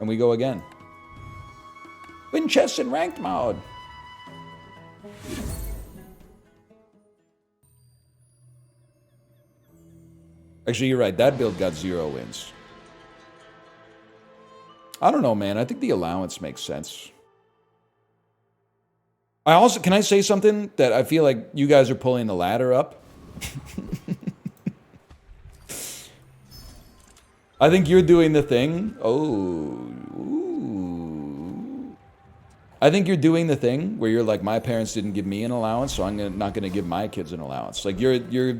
And we go again. Win chests in ranked mode. Actually, you're right. That build got 0 wins. I don't know, man. I think the allowance makes sense. I also, can I say something that I feel like you guys are pulling the ladder up? I think you're doing the thing. Oh, ooh. I think you're doing the thing where you're like, my parents didn't give me an allowance, so I'm not gonna give my kids an allowance. Like you're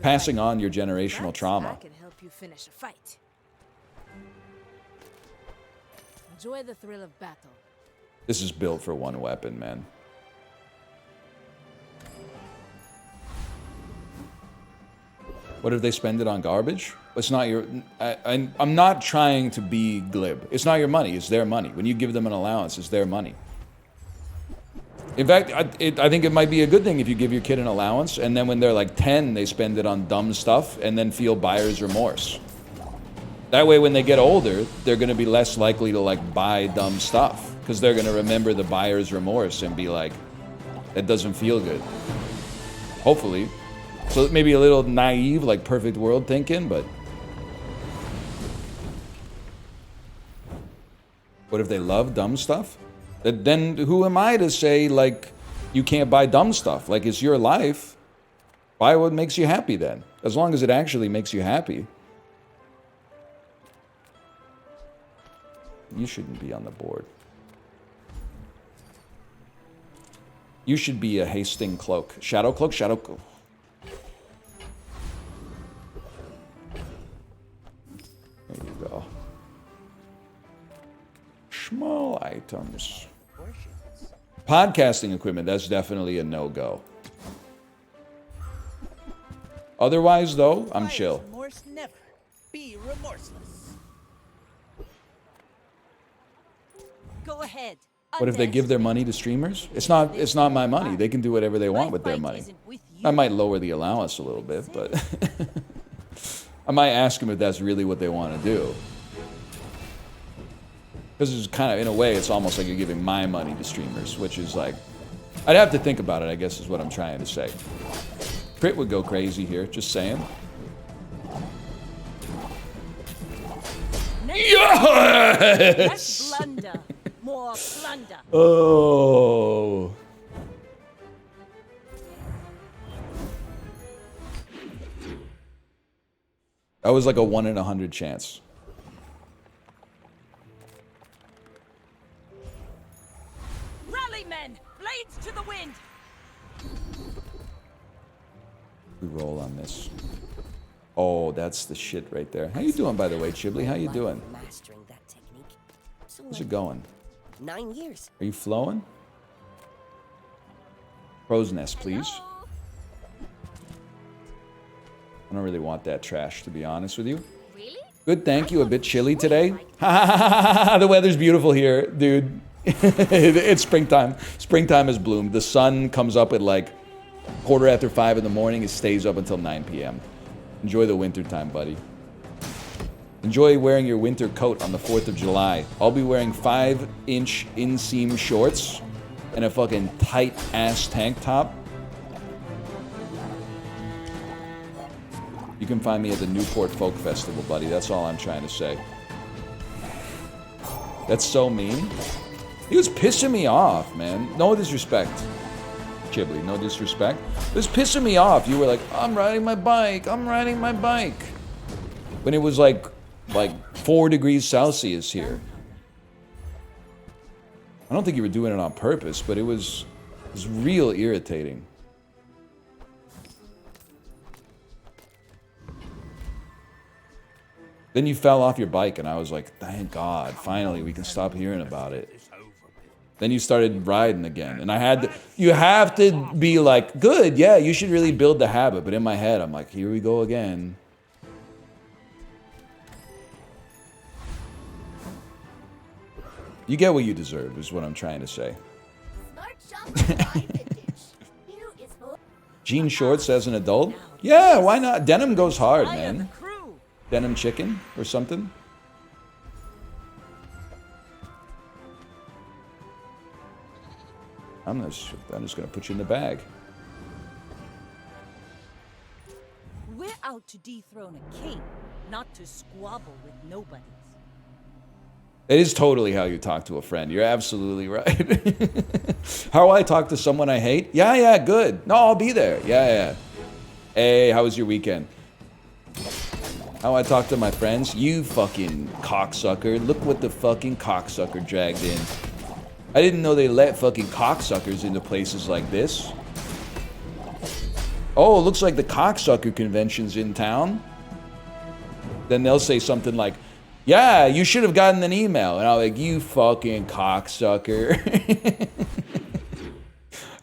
passing on your generational trauma. I can help you finish a fight. Enjoy the thrill of battle. This is built for one weapon, man. What if they spend it on garbage? It's not your... I'm not trying to be glib. It's not your money. It's their money. When you give them an allowance, it's their money. In fact, I think it might be a good thing if you give your kid an allowance, and then when they're like 10, they spend it on dumb stuff, and then feel buyer's remorse. That way, when they get older, they're going to be less likely to like buy dumb stuff, because they're going to remember the buyer's remorse and be like, that doesn't feel good. Hopefully. So maybe a little naive, like perfect world thinking, but... What if they love dumb stuff? Then who am I to say, like, you can't buy dumb stuff? Like, it's your life. Buy what makes you happy then. As long as it actually makes you happy. You shouldn't be on the board. You should be a hasting cloak. Shadow cloak? Shadow cloak. There you go. Small items. Podcasting equipment, that's definitely a no-go. Otherwise, though, I'm chill. Remorse never. Be remorseless. Go ahead. What if they give their money to streamers? It's not my money. They can do whatever they want with their money. I might lower the allowance a little bit, but I might ask them if that's really what they want to do. Because it's kind of, in a way, it's almost like you're giving my money to streamers, which is like, I'd have to think about it, I guess is what I'm trying to say. Crit would go crazy here, just saying. Yes! Blunder. More plunder. Oh. That was like a 1 in 100 chance. Rally, men! Blades to the wind! We roll on this. Oh, that's the shit right there. How you doing, by the way, Chibli? How you doing? Mastering that technique. So How's it going? 9 years. Are you flowing? Crow's nest, please. I don't really want that trash, to be honest with you. Really? Good, thank you. A bit chilly today. The weather's beautiful here, dude. It's springtime. Springtime has bloomed. The sun comes up at like 5:15 in the morning. It stays up until 9 p.m. Enjoy the winter time, buddy. Enjoy wearing your winter coat on the 4th of July. I'll be wearing 5-inch inseam shorts and a fucking tight-ass tank top. You can find me at the Newport Folk Festival, buddy. That's all I'm trying to say. That's so mean. He was pissing me off, man. No disrespect. Chibli, no disrespect. It was pissing me off. You were like, I'm riding my bike. I'm riding my bike. When it was like 4 degrees Celsius here. I don't think you were doing it on purpose, but it was real irritating. Then you fell off your bike, and I was like, thank God, finally we can stop hearing about it. Then you started riding again, and I had to, you have to be like, good, yeah, you should really build the habit. But in my head, I'm like, here we go again. You get what you deserve, is what I'm trying to say. Jean shorts as an adult? Yeah, why not? Denim goes hard, man. Denim chicken or something. I'm just gonna put you in the bag. We're out to dethrone a king, not to squabble with nobodies. It is totally how you talk to a friend. You're absolutely right. How I talk to someone I hate? Yeah, good. No, I'll be there. Yeah. Hey, how was your weekend? How I talk to my friends? You fucking cocksucker. Look what the fucking cocksucker dragged in. I didn't know they let fucking cocksuckers into places like this. Oh, looks like the cocksucker convention's in town. Then they'll say something like, yeah, you should have gotten an email. And I'm like, you fucking cocksucker.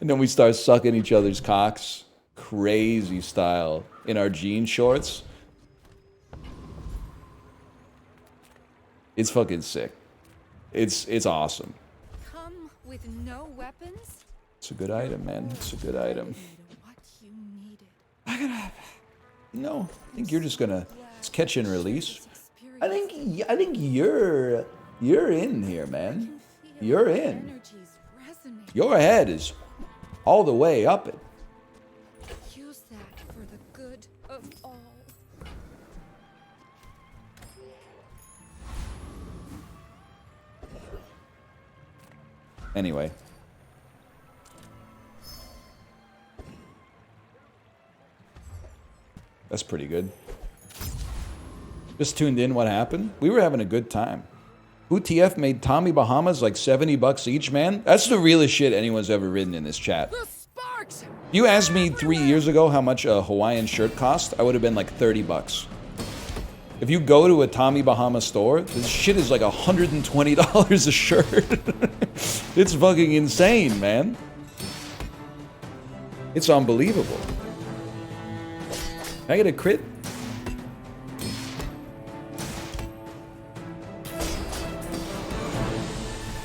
And then we start sucking each other's cocks. Crazy style. In our jean shorts. It's fucking sick. It's awesome. Come with no weapons? It's a good item, man. It's a good item. What you needed. I think you're just gonna... It's catch and release. I think you're in here, man. You're in. Your head is all the way up it. Use that for the good of all. Anyway. That's pretty good. Just tuned in, what happened? We were having a good time. UTF made Tommy Bahamas like 70 bucks each, man. That's the realest shit anyone's ever written in this chat. The sparks! You asked me 3 years ago how much a Hawaiian shirt cost, I would have been like 30 bucks. If you go to a Tommy Bahama store, this shit is like $120 a shirt. It's fucking insane, man. It's unbelievable. Can I get a crit?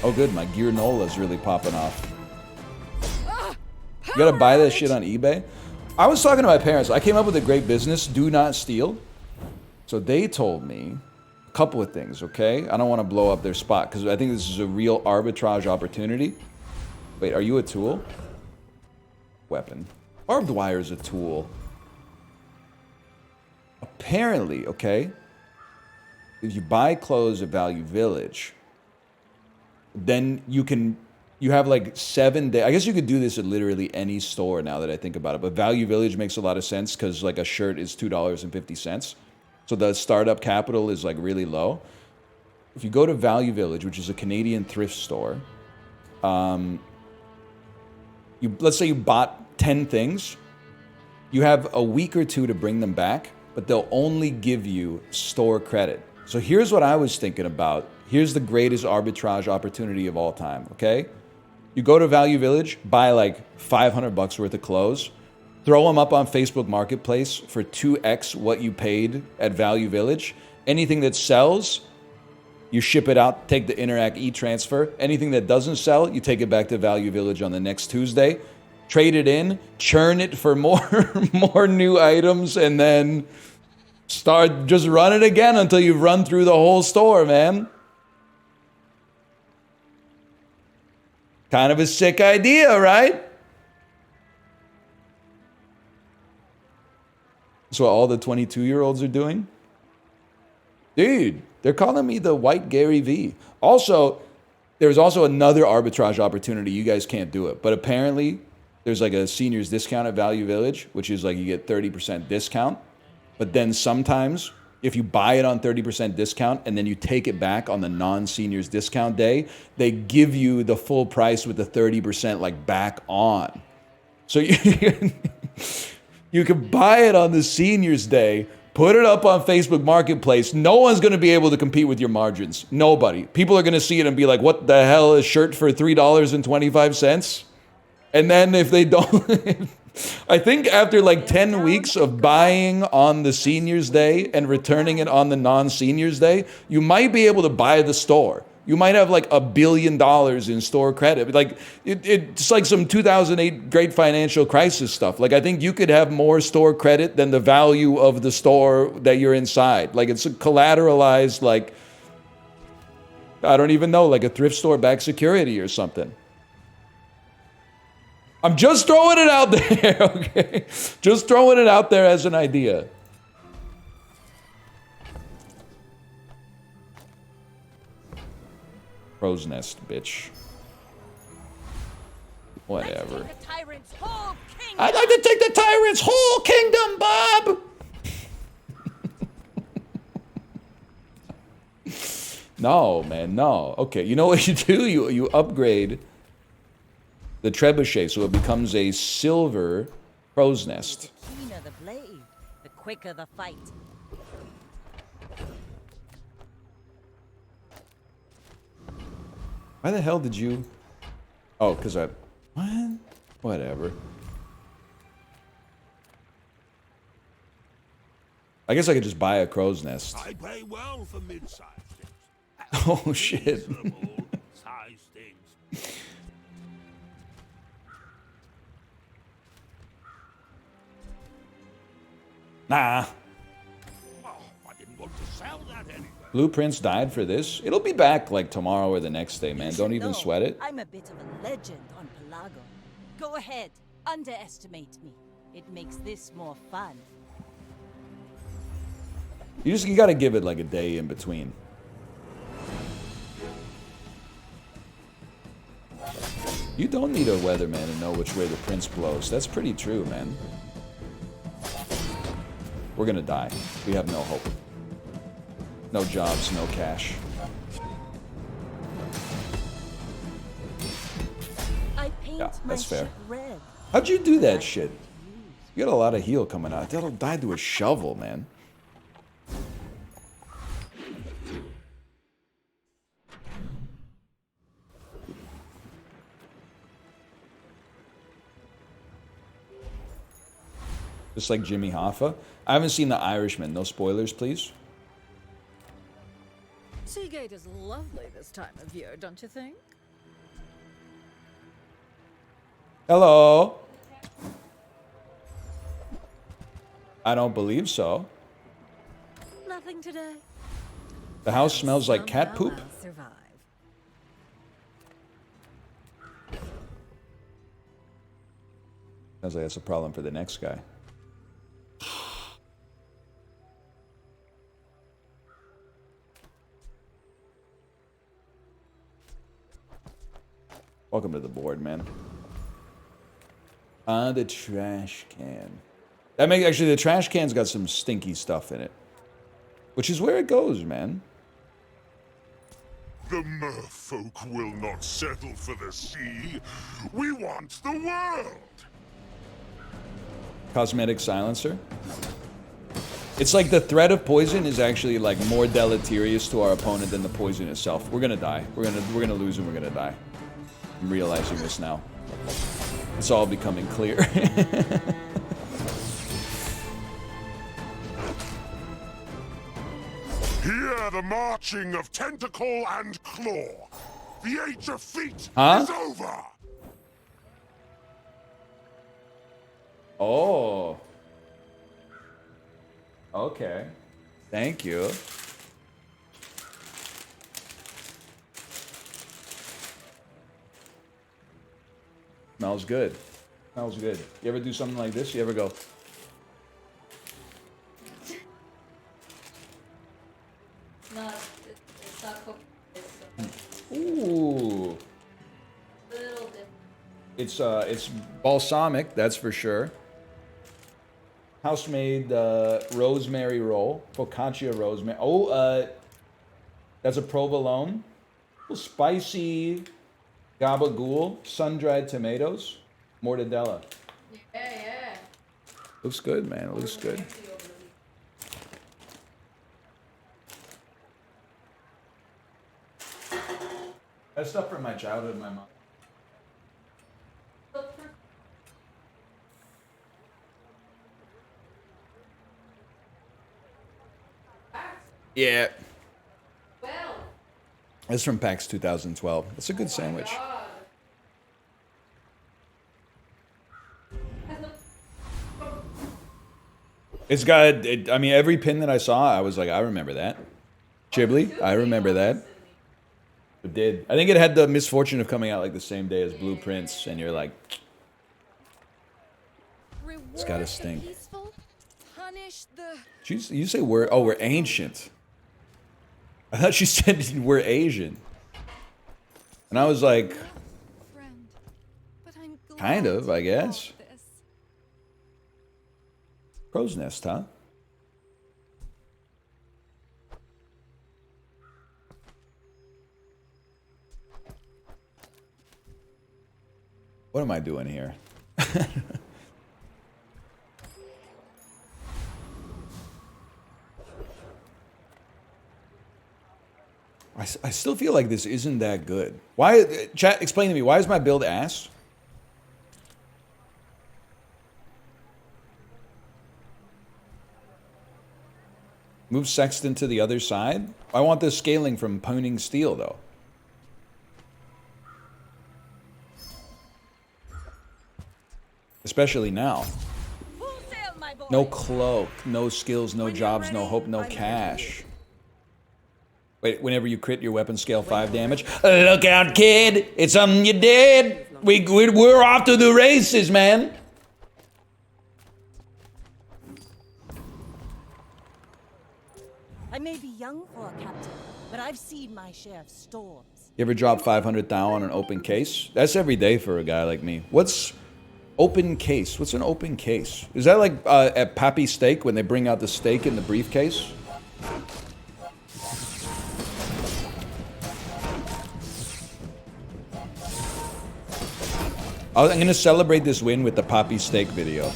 Oh good, my Gear Nola's really popping off. You gotta buy that shit on eBay? I was talking to my parents. I came up with a great business, do not steal. So they told me a couple of things, okay? I don't want to blow up their spot because I think this is a real arbitrage opportunity. Wait, are you a tool? Weapon. Barbed wire is a tool. Apparently, okay, if you buy clothes at Value Village, then you have like 7 days. I guess you could do this at literally any store now that I think about it. But Value Village makes a lot of sense because like a shirt is $2.50. So the startup capital is like really low. If you go to Value Village, which is a Canadian thrift store, let's say you bought 10 things, you have a week or two to bring them back, but they'll only give you store credit. So here's what I was thinking about. Here's the greatest arbitrage opportunity of all time, okay? You go to Value Village, buy like 500 bucks worth of clothes, throw them up on Facebook Marketplace for 2x what you paid at Value Village. Anything that sells, you ship it out, take the Interac e-transfer. Anything that doesn't sell, you take it back to Value Village on the next Tuesday. Trade it in, churn it for more new items, and then start just run it again until you've run through the whole store, man. Kind of a sick idea, right? That's what all the 22-year-olds are doing. Dude, they're calling me the white Gary V. Also, there's also another arbitrage opportunity. You guys can't do it. But apparently, there's like a seniors discount at Value Village, which is like you get 30% discount. But then sometimes, if you buy it on 30% discount and then you take it back on the non-seniors discount day, they give you the full price with the 30% like back on. So you can buy it on the seniors day, put it up on Facebook Marketplace. No one's going to be able to compete with your margins. Nobody. People are going to see it and be like, what the hell is a shirt for $3.25? And then if they don't... I think after like 10 weeks of buying on the seniors day and returning it on the non-seniors day, you might be able to buy the store. You might have like $1 billion in store credit. Like it's like some 2008 great financial crisis stuff. Like I think you could have more store credit than the value of the store that you're inside. Like it's a collateralized, like, I don't even know, like a thrift store backed security or something. I'm just throwing it out there, okay? Just throwing it out there as an idea. Crow's nest, bitch. Whatever. Let's take the tyrant's whole kingdom. I'd like to take the tyrant's whole kingdom, Bob! No, man, no. Okay, you know what you do? You upgrade the trebuchet so it becomes a silver crow's nest. The keener the blade, the quicker the fight. Why the hell did you... Oh, because I... What? Whatever. I guess I could just buy a crow's nest. I pay well for mid-sized things. Oh, shit. Size things. Nah. Oh, I didn't want to sell that anyway. Blueprints died for this. It'll be back like tomorrow or the next day, man. Don't even No, sweat it. I'm a bit of a legend on Pelago. Go ahead, underestimate me. It makes this more fun. You gotta give it like a day in between. You don't need a weatherman to know which way the prince blows. That's pretty true, man. We're gonna die. We have no hope. No jobs, no cash. I paint Yeah, my that's fair. ship red. How'd you do that shit? You got a lot of heal coming out. That'll die to a shovel, man. Just like Jimmy Hoffa. I haven't seen The Irishman. No spoilers, please. Seagate is lovely this time of year, don't you think? Hello. I don't believe so. Nothing today. The house smells like cat poop. I'll survive. Sounds like that's a problem for the next guy. Welcome to the board, man. The trash can. Actually, the trash can's got some stinky stuff in it. Which is where it goes, man. The merfolk will not settle for the sea. We want the world. Cosmetic silencer. It's like the threat of poison is actually like more deleterious to our opponent than the poison itself. We're gonna die. We're gonna lose and we're gonna die. I'm realizing this now. It's all becoming clear. Hear the marching of tentacle and claw. The age of feet Huh? is over. Oh. Okay. Thank you. Smells good. Smells good. You ever do something like this? You ever go, It's not cooked. ooh. It's a little different. It's balsamic, that's for sure. House-made rosemary roll. Focaccia rosemary. Oh, that's a provolone. A little spicy gabagool. Sun-dried tomatoes. Mortadella. Yeah. Looks good, man. It looks good. That's stuff from my childhood, my mom. Yeah. Well. That's from PAX 2012. That's a good sandwich. It's got, I mean, every pin that I saw, I was like, I remember that. Ghibli, I remember that. It did. I think it had the misfortune of coming out like the same day as Blueprints, and you're like, It's gotta stink. Peaceful, punish the You say we're ancient. I thought she said we're Asian. And I was like, friend. But I'm glad kind of, I guess. about this. Crow's nest, huh? What am I doing here? I still feel like this isn't that good. Why? Chat, explain to me. Why is my build ass? Move Sexton to the other side? I want this scaling from poning steel, though. Especially now. Full sail, my boy. No cloak, no skills, no jobs, no hope, no cash. Wait, whenever you crit, your weapon scale 5 damage. Look out, kid! It's something you did! We're off to the races, man! I may be young for a captain, but I've seen my share of storms. You ever drop 500 thou on an open case? That's every day for a guy like me. What's open case? What's an open case? Is that like at Pappy Steak when they bring out the steak in the briefcase? I'm gonna celebrate this win with the Poppy Steak video.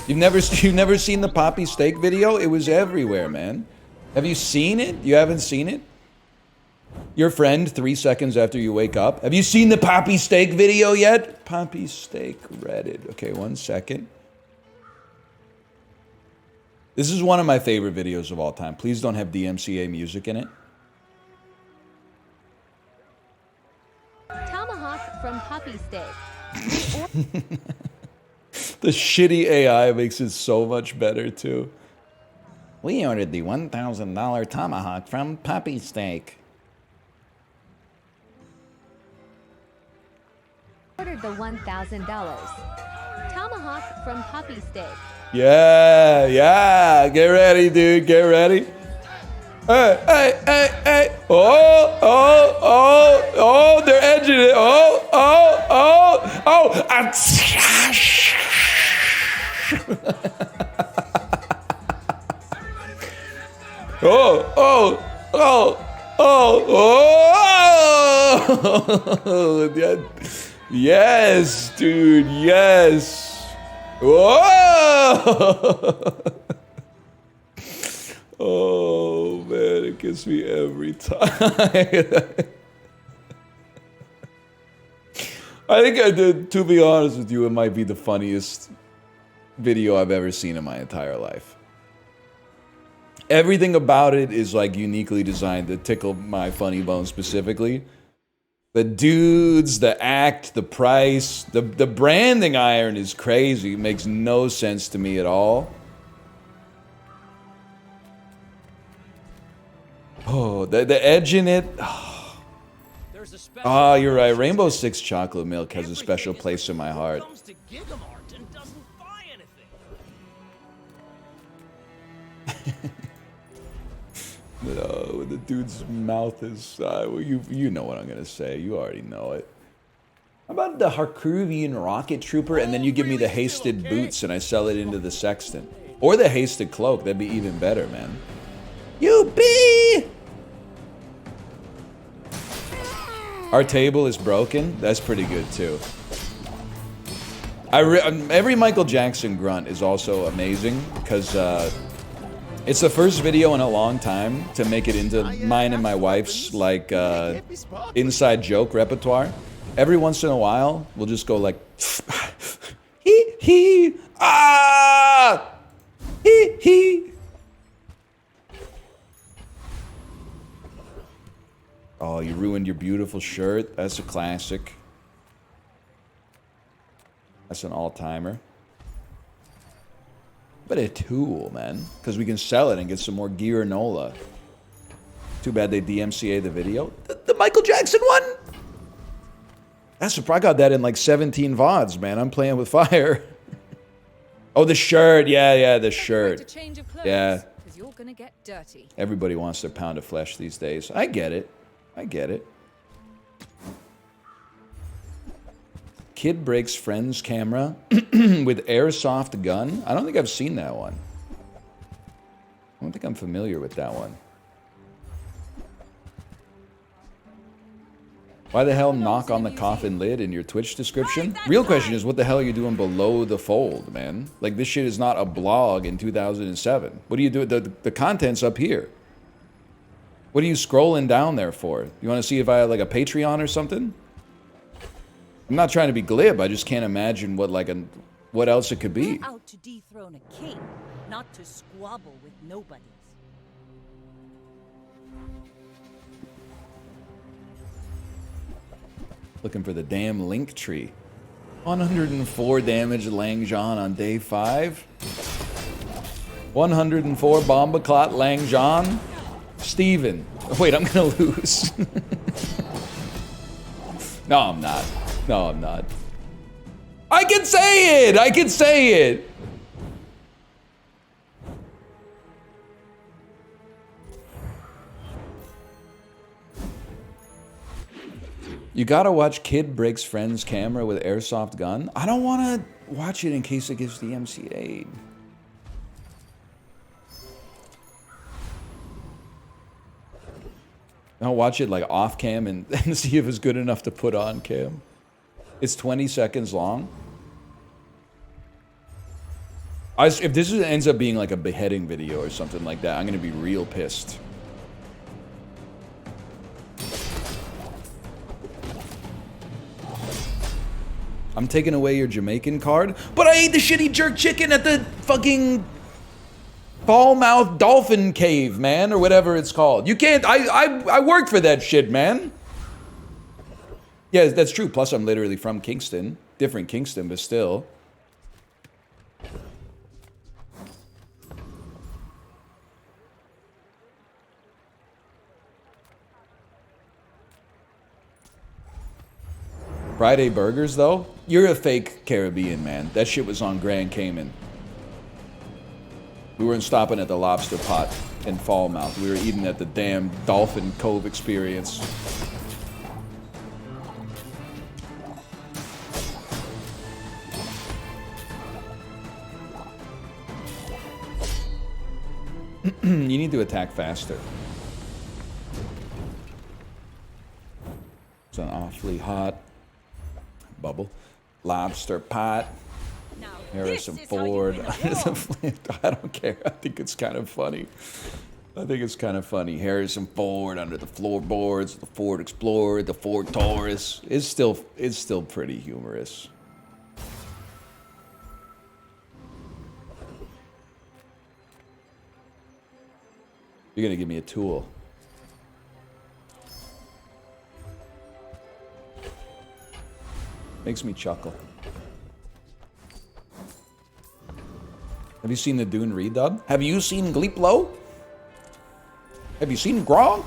You've never seen the Poppy Steak video? It was everywhere, man. Have you seen it? You haven't seen it? Your friend 3 seconds after you wake up. Have you seen the Poppy Steak video yet? Poppy Steak Reddit. Okay, 1 second. This is one of my favorite videos of all time. Please don't have DMCA music in it. Tomahawk from Poppy Steak. The shitty AI makes it so much better, too. We ordered the $1,000 tomahawk from Poppy Steak. Ordered the $1,000. Tomahawk from Poppy Steak. Yeah, yeah. Get ready, dude. Get ready. Hey, hey, hey, hey. Oh, oh, oh, oh. They're edging it. Oh, oh, oh, oh. Oh, oh, oh, oh, oh. Yes, dude, yes. Whoa! Oh, man, it gets me every time. I think, to be honest with you, it might be the funniest video I've ever seen in my entire life. Everything about it is like uniquely designed to tickle my funny bone specifically. The dudes, the act, the price, the branding iron is crazy. It makes no sense to me at all. Oh, the edge in it. Oh, you're right. Rainbow Six chocolate milk has a special place in my heart. No, the dude's mouth is, well, you know what I'm gonna say. You already know it. How about the Harkuvian rocket trooper, and then you give me the hasted boots and I sell it into the sexton? Or the hasted cloak, that'd be even better, man. You be! Our table is broken? That's pretty good, too. Every Michael Jackson grunt is also amazing, because, it's the first video in a long time to make it into mine and my wife's, like, inside joke repertoire. Every once in a while, we'll just go like, hee hee, ah, hee hee. Oh, you ruined your beautiful shirt. That's a classic. That's an all-timer. But a tool, man. Because we can sell it and get some more gear Nola. Too bad they DMCA the video. The Michael Jackson one? That's I got that in like 17 VODs, man. I'm playing with fire. Oh, the shirt. Yeah, the Expect shirt. a change of clothes, Yeah. because you're gonna get dirty. Everybody wants their pound of flesh these days. I get it. I get it. Kid breaks friend's camera with airsoft gun. I don't think I've seen that one. I don't think I'm familiar with that one. Why the hell knock on the coffin lid in your Twitch description? Real question is, what the hell are you doing below the fold, man? Like, this shit is not a blog in 2007. What do you do? The content's up here. What are you scrolling down there for? You want to see if I have, like, a Patreon or something? I'm not trying to be glib. I just can't imagine what else it could be. We're out to dethrone a king, not to squabble with nobodies. Looking for the damn link tree. 104 damage Lang John on day 5. 104 Bomba Clot Lang John. Steven. Wait, I'm gonna lose. No, I'm not. No, I'm not. I can say it! I can say it! You gotta watch Kid Breaks Friend's camera with airsoft gun? I don't wanna watch it in case it gives the MCA. I'll watch it like off cam and see if it's good enough to put on cam. It's 20 seconds long. If this ends up being like a beheading video or something like that, I'm gonna be real pissed. I'm taking away your Jamaican card, but I ate the shitty jerk chicken at the fucking Ballmouth Dolphin Cave, man, or whatever it's called. You can't, I worked for that shit, man. Yeah, that's true. Plus, I'm literally from Kingston. Different Kingston, but still. Friday burgers, though? You're a fake Caribbean, man. That shit was on Grand Cayman. We weren't stopping at the Lobster Pot in Falmouth. We were eating at the damn Dolphin Cove Experience. You need to attack faster. It's an awfully hot bubble. Lobster pot. Now, Harrison this is how you Ford. win a war. I don't care. I think it's kind of funny. I think it's kind of funny. Harrison Ford under the floorboards, the Ford Explorer, the Ford Taurus. It's still pretty humorous. You're gonna give me a tool. Makes me chuckle. Have you seen the Dune redub? Have you seen Gleeplo? Have you seen Grog?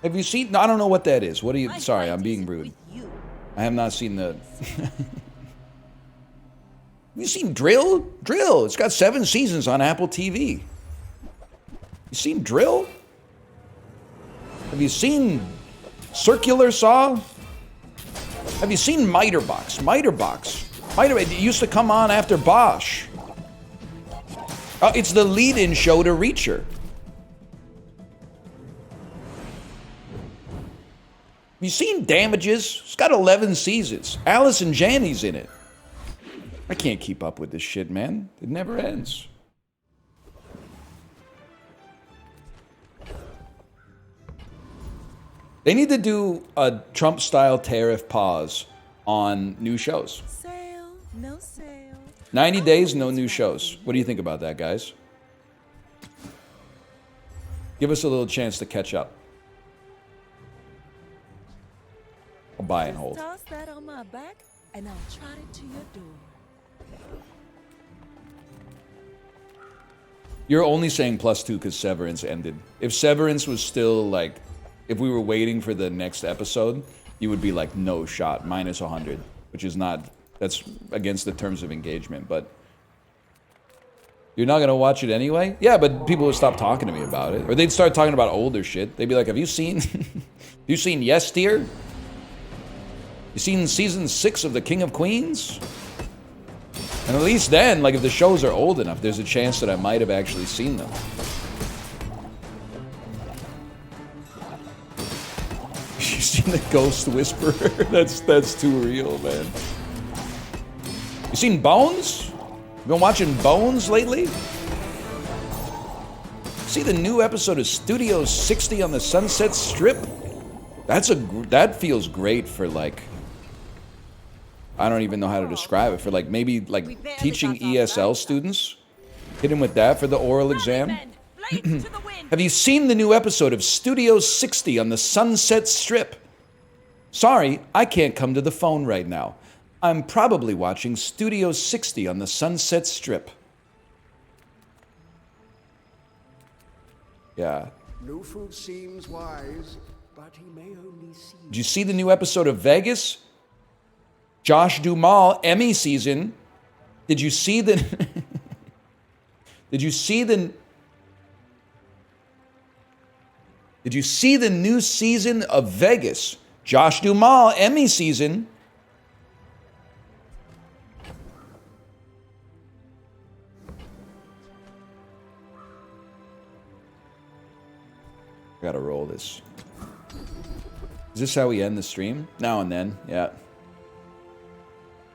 Have you seen... No, I don't know what that is. What are you... My Sorry, fight I'm being isn't rude. with you. I have not seen the... Have you seen Drill? Drill. It's got 7 seasons on Apple TV. You seen Drill? Have you seen Circular Saw? Have you seen Miterbox? It used to come on after Bosch. It's the lead-in show to Reacher. Have you seen Damages? It's got 11 seasons. Allison Janney's in it. I can't keep up with this shit, man. It never ends. They need to do a Trump-style tariff pause on new shows. Sale, no sale. 90 days, no new shows. What do you think about that, guys? Give us a little chance to catch up. I'll buy and hold. Toss that on my back, and I'll trot it to your door. You're only saying +2 because Severance ended. If Severance was still like, if we were waiting for the next episode, you would be like, no shot, -100, which is not, that's against the terms of engagement. But You're not gonna watch it anyway? Yeah, but people would stop talking to me about it. Or they'd start talking about older shit. They'd be like, have you seen... you seen Yes Dear? You seen season 6 of The King of Queens? And at least then, like if the shows are old enough, there's a chance that I might have actually seen them. You seen The Ghost Whisperer? That's too real, man. You seen Bones? You been watching Bones lately? See the new episode of Studio 60 on the Sunset Strip? That feels great for like, I don't even know how to describe it, for like maybe like teaching ESL students. Hit him with that for the oral exam. Have you seen the new episode of Studio 60 on the Sunset Strip? Sorry, I can't come to the phone right now. I'm probably watching Studio 60 on the Sunset Strip. Yeah. No food seems wise, but he may only see. Did you see the new episode of Vegas? Josh Duhamel, Emmy season. Did you see the... Did you see the new season of Vegas? Josh Duhamel, Emmy season. I gotta roll this. Is this how we end the stream? Now and then, yeah.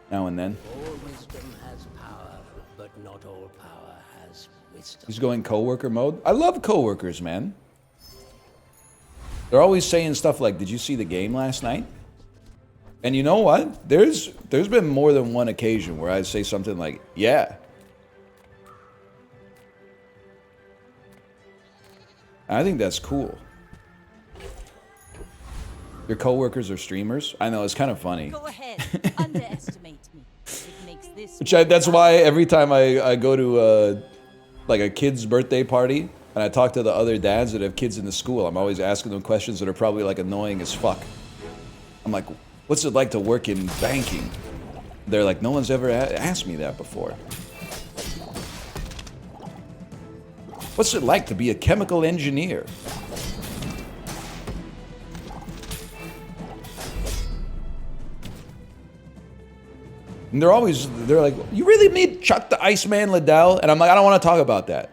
Now and then. All wisdom has power, but not all power has wisdom. He's going coworker mode. I love coworkers, man. They're always saying stuff like, "Did you see the game last night?" And you know what? There's been more than one occasion where I say something like, "Yeah." I think that's cool. Your coworkers are streamers? I know, it's kind of funny. Go ahead, underestimate me. It makes this. That's why every time I go to like a kid's birthday party and I talk to the other dads that have kids in the school, I'm always asking them questions that are probably like annoying as fuck. I'm like, what's it like to work in banking? They're like, no one's ever asked me that before. What's it like to be a chemical engineer? And they're like, you really meet Chuck the Iceman Liddell? And I'm like, I don't want to talk about that.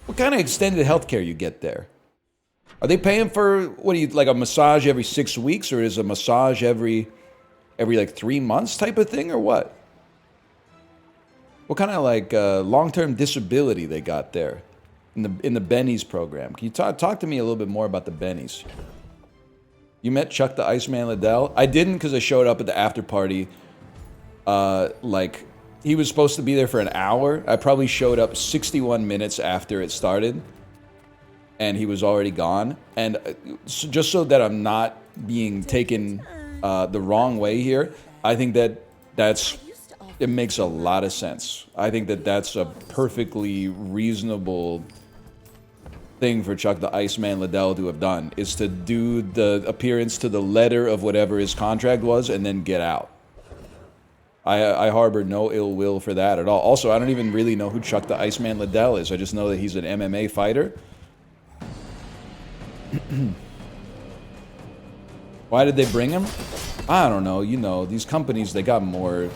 What kind of extended healthcare you get there? Are they paying for, what do you, like a massage every 6 weeks, or is a massage every like 3 months type of thing, or what? What kind of like long-term disability they got there in the Bennies program? Can you talk to me a little bit more about the Bennies? You met Chuck the Iceman Liddell? I didn't, because I showed up at the after party. Like, he was supposed to be there for an hour. I probably showed up 61 minutes after it started, and he was already gone. And just so that I'm not being taken the wrong way here, I think it makes a lot of sense. I think that's a perfectly reasonable thing for Chuck the Iceman Liddell to have done, is to do the appearance to the letter of whatever his contract was and then get out. I harbor no ill will for that at all. Also, I don't even really know who Chuck the Iceman Liddell is. I just know that he's an MMA fighter. Why did they bring him? I don't know. You know, these companies, they got more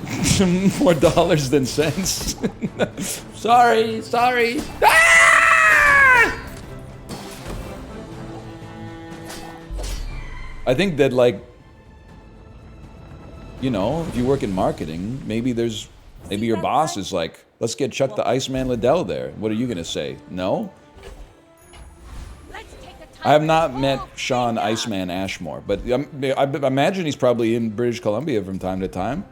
dollars than cents. Sorry. Ah! I think that, like, you know, if you work in marketing, maybe your boss is like, let's get Chuck the Iceman Liddell there. What are you going to say? No? I have not met Sean Iceman Ashmore, but I imagine he's probably in British Columbia from time to time.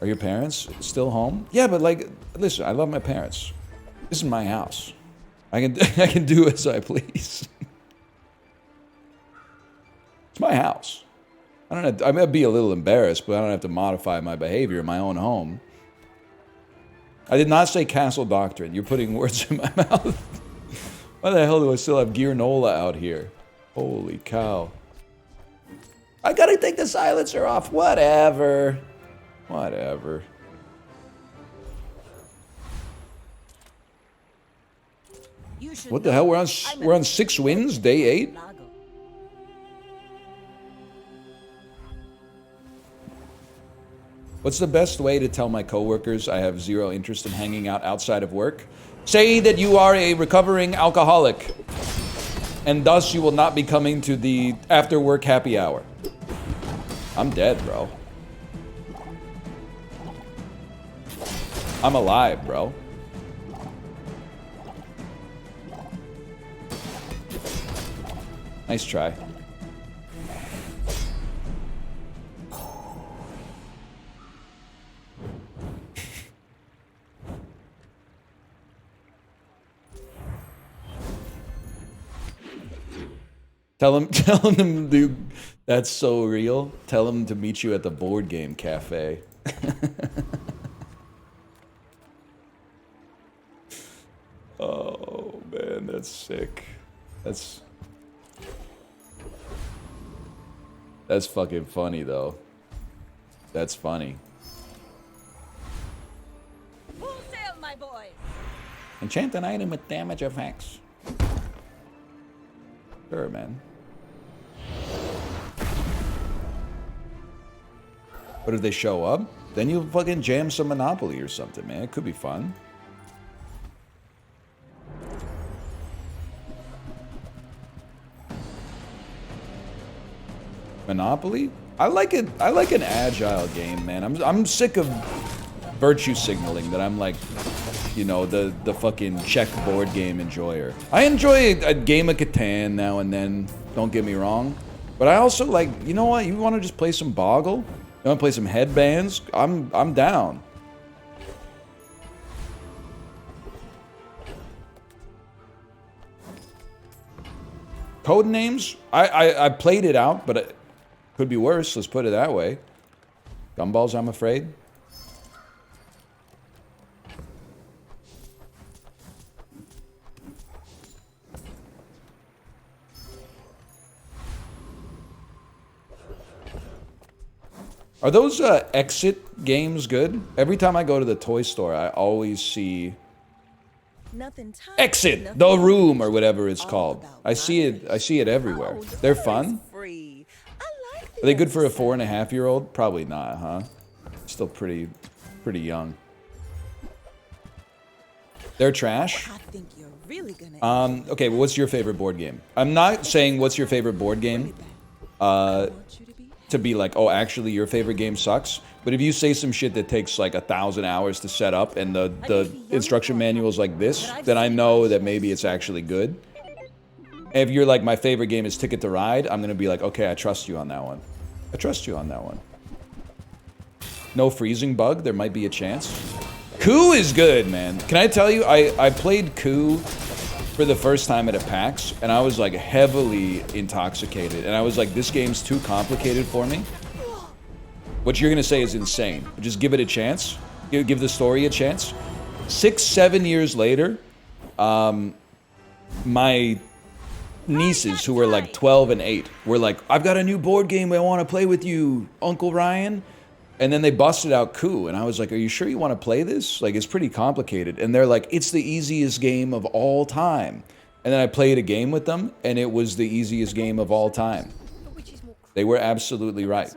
Are your parents still home? Yeah, but like, listen, I love my parents. This is my house. I can do as I please. It's my house. I may be a little embarrassed, but I don't have to modify my behavior in my own home. I did not say castle doctrine. You're putting words in my mouth. Why the hell do I still have Gear Nola out here? Holy cow. I gotta take the silencer off. Whatever. Whatever. You should What the know hell? We're on I'm we're a on 6 wins, day 8. Pelago. What's the best way to tell my coworkers I have zero interest in hanging out outside of work? Say that you are a recovering alcoholic, and thus you will not be coming to the after work happy hour. I'm dead, bro. I'm alive, bro. Nice try. Tell him, dude, that's so real. Tell him to meet you at the board game cafe. Oh, man, that's sick. That's fucking funny, though. That's funny. Full sail, my boy. Enchant an item with damage effects. Sure, man. But if they show up, then you fucking jam some Monopoly or something, man. It could be fun. Monopoly? I like it. I like an agile game, man. I'm sick of virtue signaling that I'm like, you know, the fucking checkboard game enjoyer. I enjoy a game of Catan now and then, don't get me wrong. But I also like, you know what, you want to just play some Boggle? You want to play some Headbands? I'm down. Code names? I played it out, but it could be worse, let's put it that way. Gumballs, I'm afraid. Are those exit games good? Every time I go to the toy store, I always see exit the room or whatever it's called. I see it everywhere. They're fun. Are they good for a 4.5-year-old? Probably not, huh? Still pretty young. They're trash. I think you're really gonna Okay, well, what's your favorite board game? I'm not saying what's your favorite board game. To be like, oh, actually, your favorite game sucks. But if you say some shit that takes like 1,000 hours to set up and the instruction manual's like this, then I know that maybe it's actually good. And if you're like, my favorite game is Ticket to Ride, I'm gonna be like, okay, I trust you on that one. I trust you on that one. No freezing bug, there might be a chance. Coup is good, man. Can I tell you, I played Coup for the first time at a PAX, and I was like heavily intoxicated, and I was like, this game's too complicated for me. What you're gonna say is insane. Just give it a chance. Give the story a chance. 6-7 years later, my nieces, who were like 12 and 8, were like, I've got a new board game I want to play with you, Uncle Ryan. And then they busted out Coup, and I was like, are you sure you want to play this? Like, it's pretty complicated. And they're like, it's the easiest game of all time. And then I played a game with them, and it was the easiest game of all time. They were absolutely right.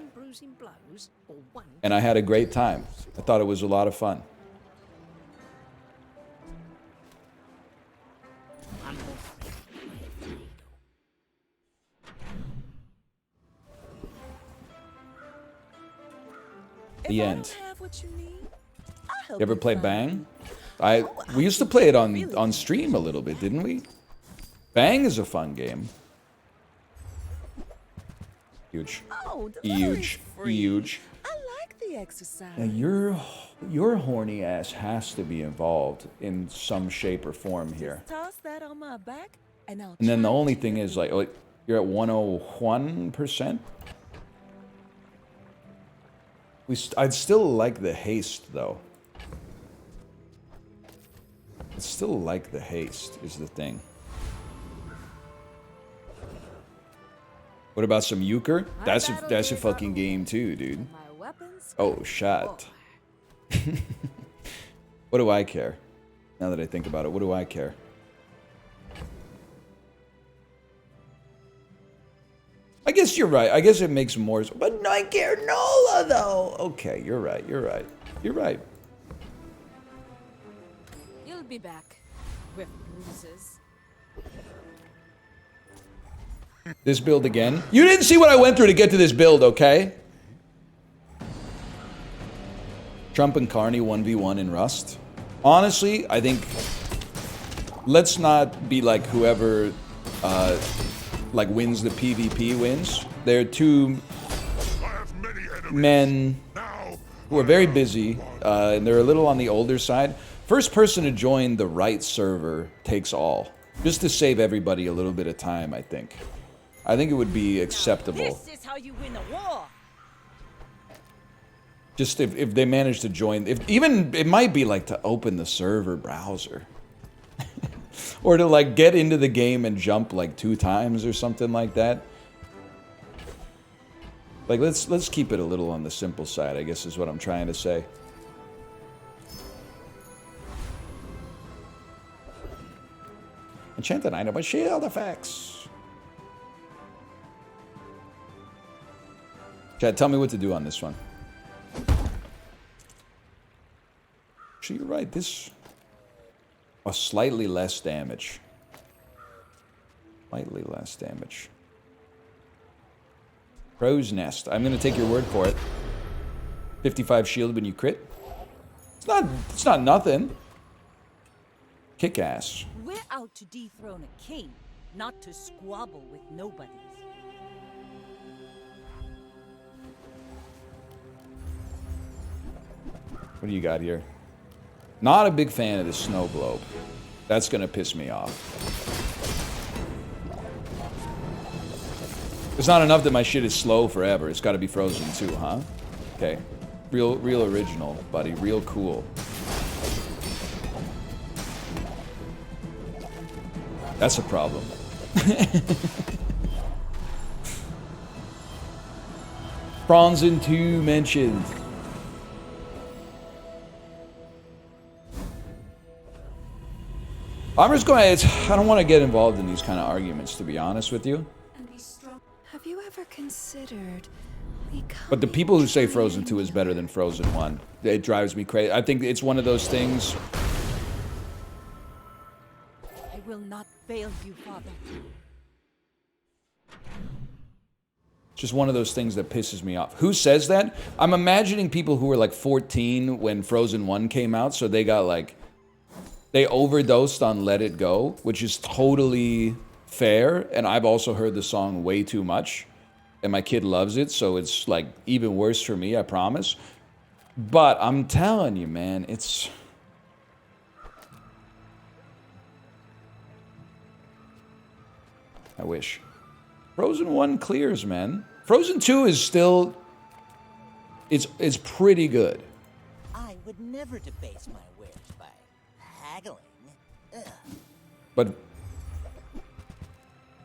And I had a great time. I thought it was a lot of fun. The end. You ever play Bang? We used to play it on stream a little bit, didn't we? Bang is a fun game. Huge. Huge. Huge. I like the exercise. Now your horny ass has to be involved in some shape or form here. Toss that on my back, and I'll And then the try only to thing is, like, oh, you're at 101%. I'd still like the haste, though. I'd still like the haste, is the thing. What about some euchre? That's a fucking game too, dude. My weapons. Oh, shot. What do I care? Now that I think about it, what do I care? I guess you're right. I guess it makes more. But I care Nola though. Okay, you're right. You're right. You're right. You'll be back with bruises. This build again. You didn't see what I went through to get to this build, okay? Trump and Carney 1v1 in Rust. Honestly, I think let's not be like whoever like wins the PvP wins. They're two men who are very busy and they're a little on the older side. First person to join the right server takes all. Just to save everybody a little bit of time, I think. I think it would be acceptable. This is how you win a war. Just if they manage to join, even it might be like to open the server browser. Or to like get into the game and jump like 2 times or something like that. Like let's keep it a little on the simple side, I guess is what I'm trying to say. Enchanted item by shield effects. Chad, tell me what to do on this one. Actually, you're right. This... slightly less damage. Slightly less damage. Crow's Nest. I'm going to take your word for it. 55 shield when you crit. It's not nothing. Kick ass. We're out to dethrone a king, not to squabble with nobodies. What do you got here? Not a big fan of the snow globe. That's gonna piss me off. It's not enough that my shit is slow forever. It's gotta be frozen too, huh? Okay. Real original, buddy. Real cool. That's a problem. Bronzen 2 mentioned. I'm just going to... I don't want to get involved in these kind of arguments, to be honest with you. Have you ever considered But the people who say Frozen 2 is better than Frozen 1, it drives me crazy. I think it's one of those things... I will not fail you, Father. Just one of those things that pisses me off. Who says that? I'm imagining people who were like 14 when Frozen 1 came out, so they got like... They overdosed on Let It Go, which is totally fair, and I've also heard the song way too much, and my kid loves it, so it's like even worse for me, I promise. But I'm telling you, man, it's... I wish. Frozen 1 clears, man. Frozen 2 is still... It's pretty good. I would never debase my wares by haggling. Ugh. But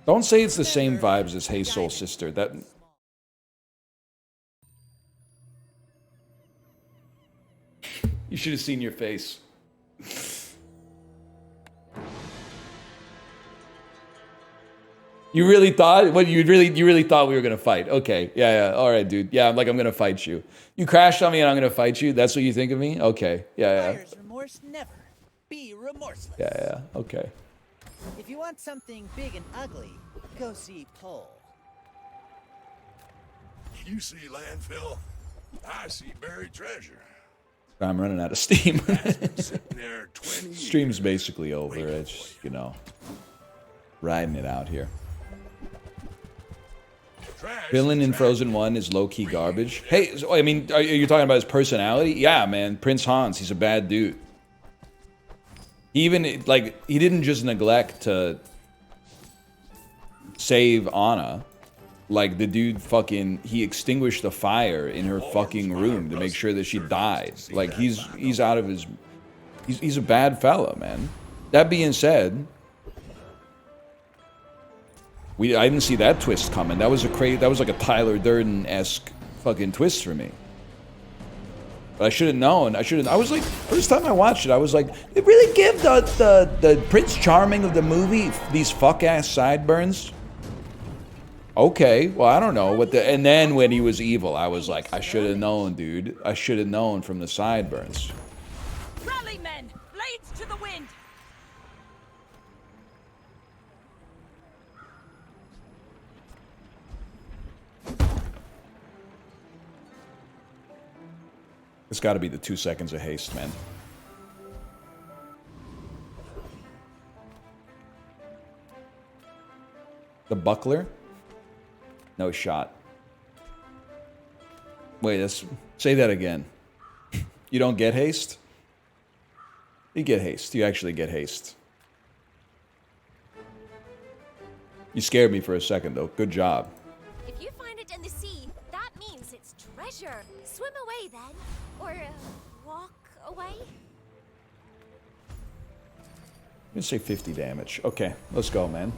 don't say it's the same vibes as Hey Soul Sister. That you should have seen your face. You really thought? What you really thought we were gonna fight? Okay, yeah, all right, dude. Yeah, I'm gonna fight you. You crashed on me, and I'm gonna fight you. That's what you think of me? Okay, yeah. Buyer's remorse never. Be remorseless. Yeah, okay. If you want something big and ugly, go see Pole. You see landfill, I see buried treasure. I'm running out of steam. Sitting there 20 Stream's years. basically over. It's, you know, riding it out here. Trash, Villain in trash. Frozen 1 is low-key garbage. Hey, so, I mean, are you talking about his personality? Yeah, man. Prince Hans, he's a bad dude. He even, like, he didn't just neglect to save Anna. Like, the dude fucking, he extinguished the fire in her fucking room to make sure that she died. Like, he's out of his, he's a bad fella, man. That being said, I didn't see that twist coming. That was like a Tyler Durden-esque fucking twist for me. But I should have known. I was like, first time I watched it, I was like, they really give the Prince Charming of the movie these fuck-ass sideburns? Okay, well, I don't know what and then when he was evil, I was like, I should have known, dude. I should have known from the sideburns. Rally, men! Blades to the wind! It's got to be the 2 seconds of haste, man. The buckler? No shot. Wait, say that again. You don't get haste? You get haste. You actually get haste. You scared me for a second, though. Good job. If you find it in the sea, that means it's treasure. Swim away then. Or walk away. I'm gonna say 50 damage. Okay, let's go, man.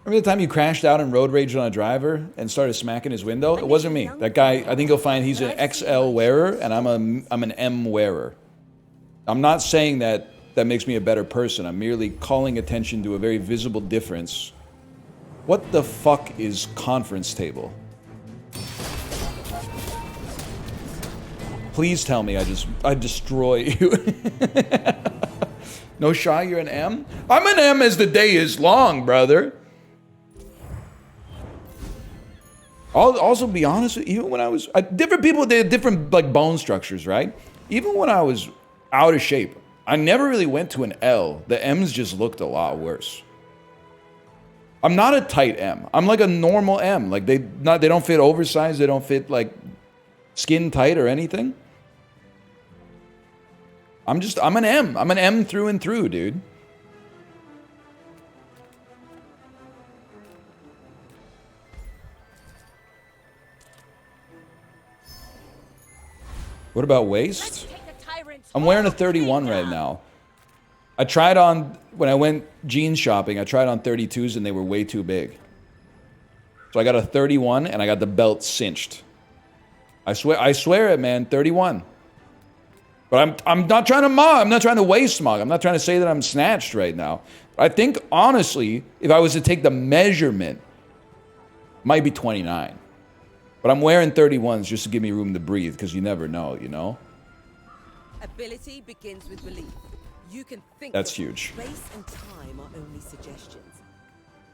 Remember the time you crashed out and road raged on a driver and started smacking his window? It wasn't me. That guy, I think you'll find he's an XL wearer and I'm an M wearer. I'm not saying that makes me a better person. I'm merely calling attention to a very visible difference. What the fuck is conference table? Please tell me I destroy you. No shy, you're an M? I'm an M as the day is long, brother. I'll also be honest, even when I was... different people, they had different like bone structures, right? Even when I was out of shape, I never really went to an L. The M's just looked a lot worse. I'm not a tight M. I'm like a normal M. Like they don't fit oversized. They don't fit like skin tight or anything. I'm an M. I'm an M through and through, dude. What about waist? I'm wearing a 31 right now. I tried on, when I went jeans shopping, I tried on 32s and they were way too big. So I got a 31 and I got the belt cinched. I swear it, man, 31. But I'm not trying to mog. I'm not trying to waist smog. I'm not trying to say that I'm snatched right now. I think, honestly, if I was to take the measurement, it might be 29. But I'm wearing 31s just to give me room to breathe, because you never know, you know? Ability begins with belief. You can think. That's huge. Space and time are only suggestions,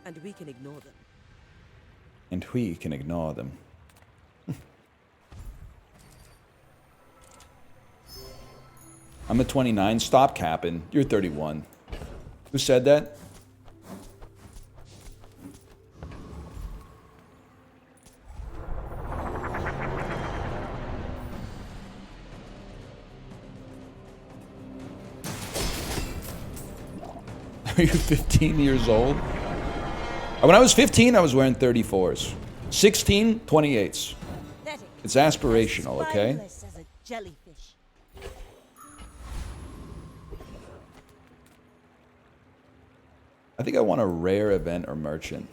and we can ignore them. And we can ignore them. I'm a 29. Stop capping. You're 31. Who said that? Are you 15 years old? When I was 15, I was wearing 34s. 16, 28s. It's aspirational, okay? As a jellyfish. I think I want a rare event or merchant.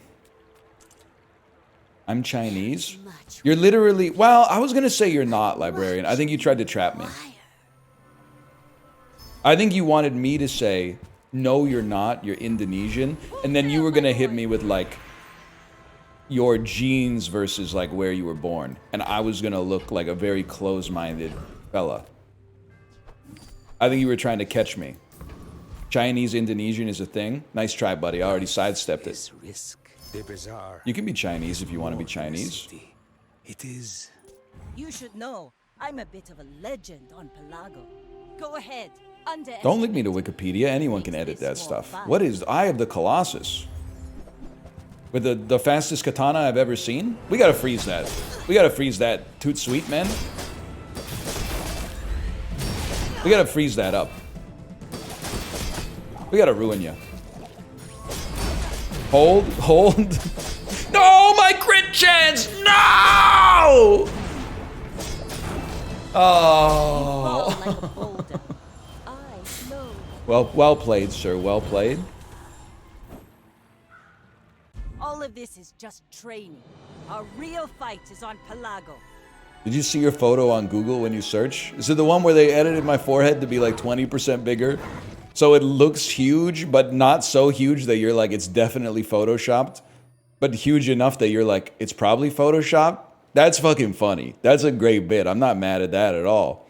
I'm Chinese. You're literally... Well, I was going to say you're not, librarian. I think you tried to trap me. I think you wanted me to say... No, you're not. You're Indonesian. And then you were going to hit me with, like, your genes versus, like, where you were born. And I was going to look like a very close-minded fella. I think you were trying to catch me. Chinese Indonesian is a thing. Nice try, buddy. I already sidestepped it. You can be Chinese if you want to be Chinese. It is. You should know, I'm a bit of a legend on Pelago. Go ahead. Don't link me to Wikipedia. Anyone can edit that stuff. What is Eye of the Colossus? With the fastest katana I've ever seen? We gotta freeze that. We gotta freeze that. Toot sweet, man. We gotta freeze that up. We gotta ruin you. Hold. No, my crit chance! No! Oh. Well played, sir. Well played. All All of this is just training. Our real fight is on Pelago. Did you see your photo on Google when you search? Is it the one where they edited my forehead to be like 20% bigger? So it looks huge, but not so huge that you're like, it's definitely photoshopped. But huge enough that you're like, it's probably photoshopped? That's fucking funny. That's a great bit. I'm not mad at that at all.